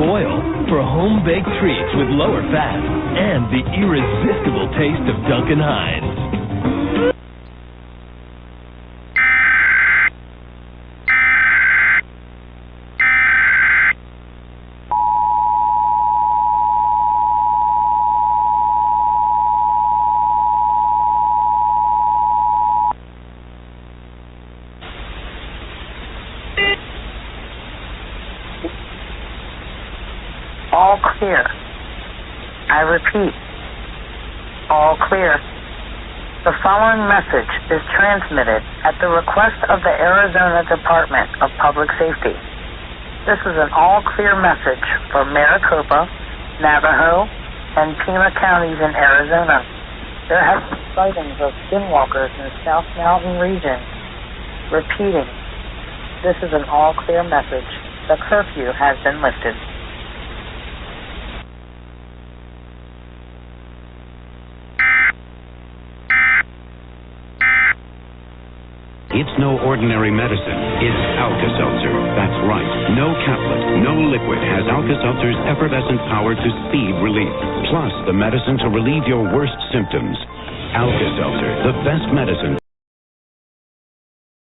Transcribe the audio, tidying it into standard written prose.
boil for home-baked treats with lower fat and the irresistible taste of Duncan Hines. All clear. I repeat, all clear. The following message is transmitted at the request of the Arizona Department of Public Safety. This is an all-clear message for Maricopa, Navajo, and Pima counties in Arizona. There have been sightings of skinwalkers in the South Mountain region. Repeating, this is an all-clear message. The curfew has been lifted. It's no ordinary medicine. It's Alka-Seltzer. That's right. No caplet, no liquid has Alka-Seltzer's effervescent power to speed relief. Plus the medicine to relieve your worst symptoms. Alka-Seltzer, the best medicine.